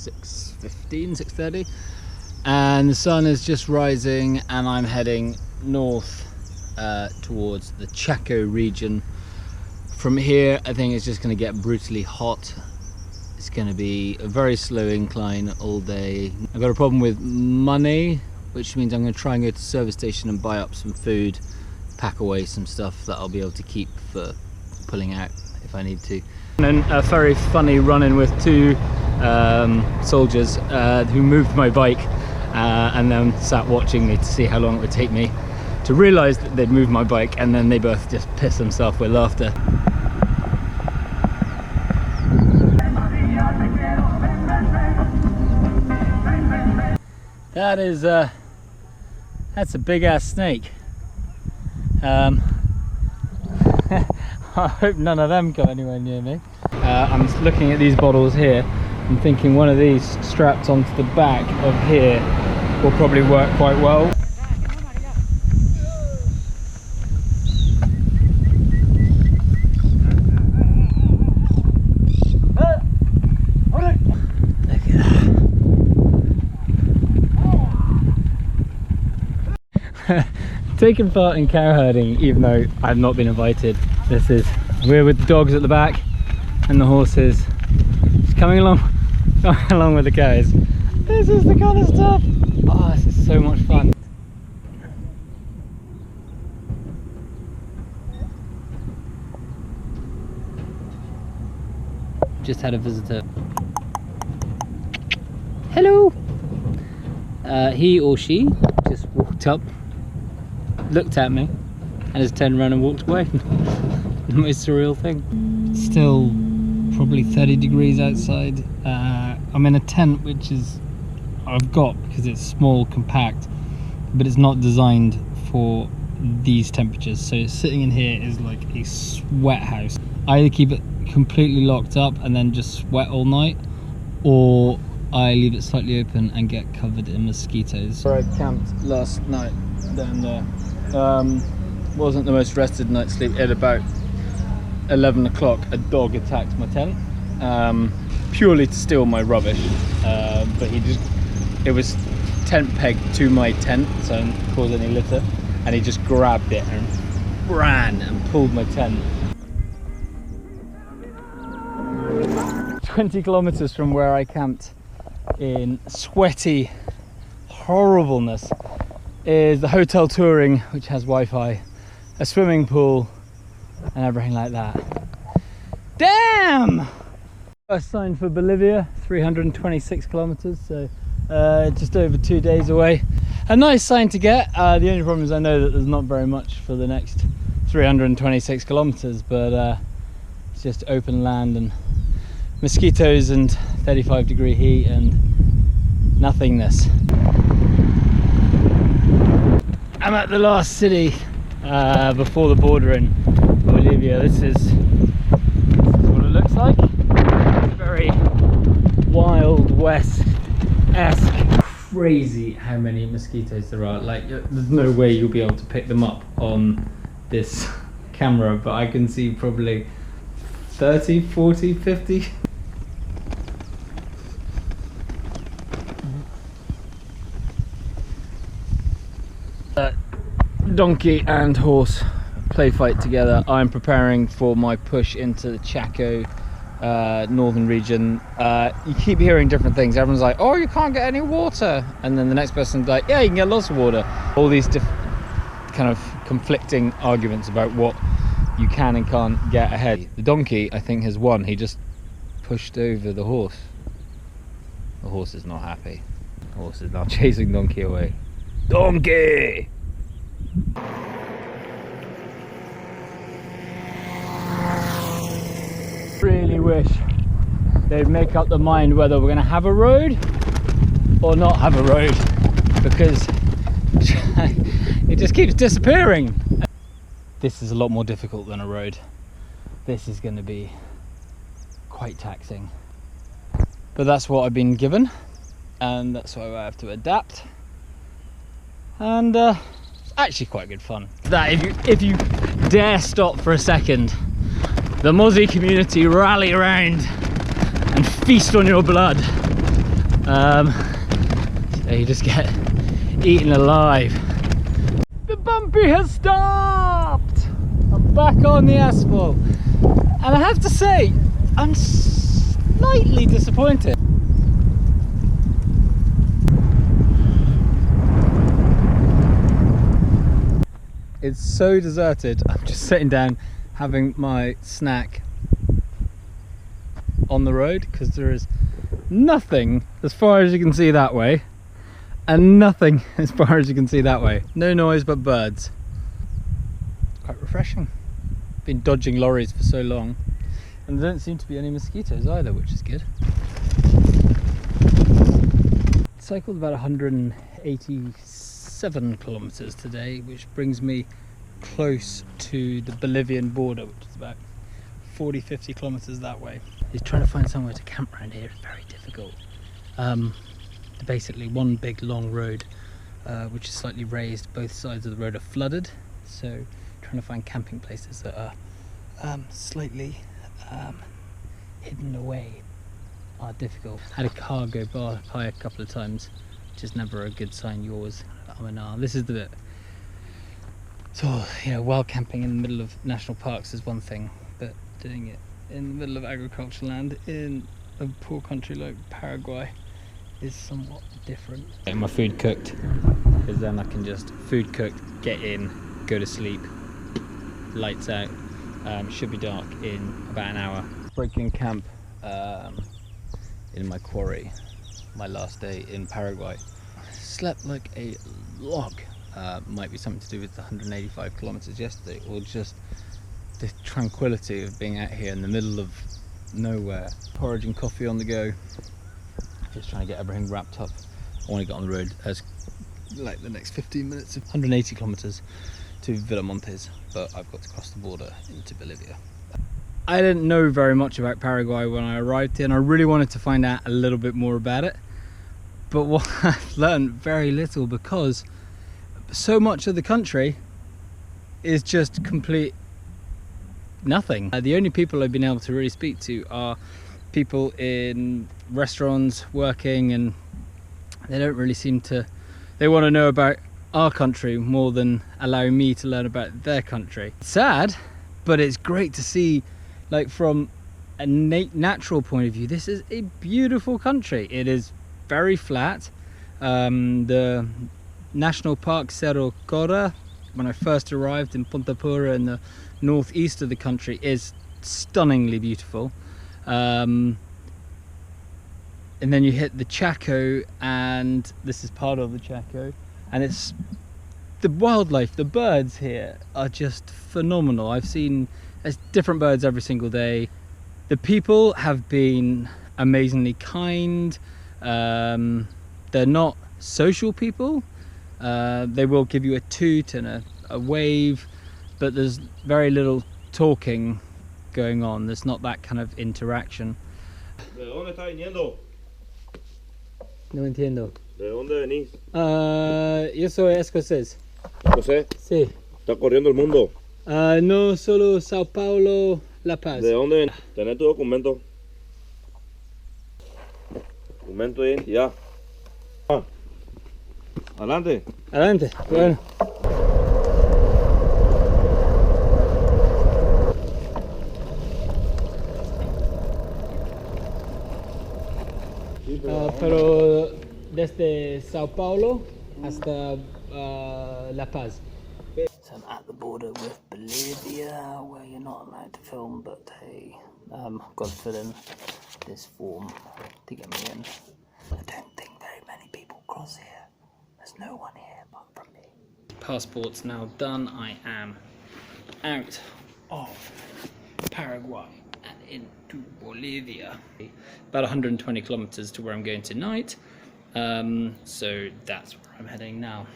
6:15, 6:30, and the sun is just rising, and I'm heading north towards the Chaco region. From here, I think it's just going to get brutally hot. It's going to be a very slow incline all day. I've got a problem with money, which means I'm going to try and go to the service station and buy up some food, pack away some stuff that I'll be able to keep for pulling out if I need to. And then a very funny run-in with two soldiers who moved my bike and then sat watching me to see how long it would take me to realise that they'd moved my bike, and then they both just pissed themselves with laughter. That is that's a big ass snake. I hope none of them go anywhere near me. I'm just looking at these bottles here and thinking one of these strapped onto the back of here will probably work quite well. Taking part in cow herding, even though I've not been invited. We're with the dogs at the back and the horses just coming along with the cows. This is the kind of stuff. Oh, this is so much fun. Just had a visitor. Hello. He or she just walked up, looked at me, and just turned around and walked away. The most surreal thing. Still probably 30 degrees outside. I'm in a tent, which is I've got because it's small, compact, but it's not designed for these temperatures. So sitting in here is like a sweat house. I either keep it completely locked up and then just sweat all night, or I leave it slightly open and get covered in mosquitoes. Where I camped last night down there. Wasn't the most rested night's sleep. At about 11 o'clock a dog attacked my tent, purely to steal my rubbish, but it was tent pegged to my tent, so it didn't cause any litter, and he just grabbed it and ran and pulled my tent. 20 kilometers from where I camped in sweaty horribleness is the hotel touring, which has Wi-Fi, a swimming pool and everything like that. Damn! First sign for Bolivia, 326 kilometers, so just over 2 days away. A nice sign to get. The only problem is I know that there's not very much for the next 326 kilometers, but it's just open land and mosquitoes and 35-degree heat and nothingness. I'm at the last city before the border in Bolivia. This is what it looks like. Very Wild West-esque. Crazy how many mosquitoes there are. Like, there's no way you'll be able to pick them up on this camera, but I can see probably 30, 40, 50. Donkey and horse play fight together. I'm preparing for my push into the Chaco northern region. You keep hearing different things. Everyone's like, oh, you can't get any water, and then the next person's like, yeah, you can get lots of water. All these kind of conflicting arguments about what you can and can't get ahead. The donkey, I think, has won. He just pushed over the horse. The horse is not happy. The horse is now chasing donkey away. Donkey! Really wish they'd make up their mind whether we're going to have a road or not have a road, because it just keeps disappearing. This is a lot more difficult than a road. This is going to be quite taxing, but that's what I've been given, and that's why I have to adapt. And it's actually quite good fun. That if you dare stop for a second, the Mozzie community rally around and feast on your blood. So you just get eaten alive. The bumpy has stopped! I'm back on the asphalt. And I have to say, I'm slightly disappointed. It's so deserted. I'm just sitting down having my snack on the road because there is nothing as far as you can see that way and nothing as far as you can see that way. No noise but birds. Quite refreshing. Been dodging lorries for so long, and there don't seem to be any mosquitoes either, which is good. Cycled about 187 kilometers today, which brings me close to the Bolivian border, which is about 40-50 kilometers that way. Is trying to find somewhere to camp around here is very difficult. Basically one big long road which is slightly raised. Both sides of the road are flooded, so trying to find camping places that are slightly hidden away are difficult. Had a car go by a couple of times, which is never a good sign. Yours, this is the bit. So, you know, wild camping in the middle of national parks is one thing, but doing it in the middle of agricultural land in a poor country like Paraguay is somewhat different. Getting my food cooked, because then I can just food cooked, get in, go to sleep, lights out. Should be dark in about an hour. Breaking camp in my quarry, my last day in Paraguay. Slept like a log. Might be something to do with the 185 kilometers yesterday, or just the tranquility of being out here in the middle of nowhere. Porridge and coffee on the go. Just trying to get everything wrapped up. I want to get on the road as like the next 15 minutes of 180 kilometers to Villamontes, but I've got to cross the border into Bolivia. I didn't know very much about Paraguay when I arrived here, and I really wanted to find out a little bit more about it. But what I've learned very little, because so much of the country is just complete nothing. The only people I've been able to really speak to are people in restaurants working, and they don't really seem to, they want to know about our country more than allowing me to learn about their country. It's sad, but it's great to see, like, from a natural point of view, this is a beautiful country. It is very flat. The national park Cerro Cora, when I first arrived in Punta Pura in the northeast of the country, is stunningly beautiful. And then you hit the Chaco, and this is part of the Chaco, and it's the wildlife, the birds here are just phenomenal. I've seen there's different birds every single day. The people have been amazingly kind. They're not social people. They will give you a toot and a wave, but there's very little talking going on. There's not that kind of interaction. ¿De dónde está viniendo? No entiendo. ¿De dónde venís? Yo soy escocés. ¿Escocés? Sí. ¿Está corriendo el mundo? No, solo Sao Paulo, La Paz. ¿De dónde venís? ¿Tenés tu documento? Documento de identidad. Adelante. Adelante, bueno. Pero desde Sao Paulo hasta La Paz. So I'm at the border with Bolivia, where you're not allowed to film, but hey, I've got to fill in this form to get me in. I don't think very many people cross here. There's no one here apart from me. Passport's now done. I am out of Paraguay and into Bolivia. About 120 kilometers to where I'm going tonight. So that's where I'm heading now.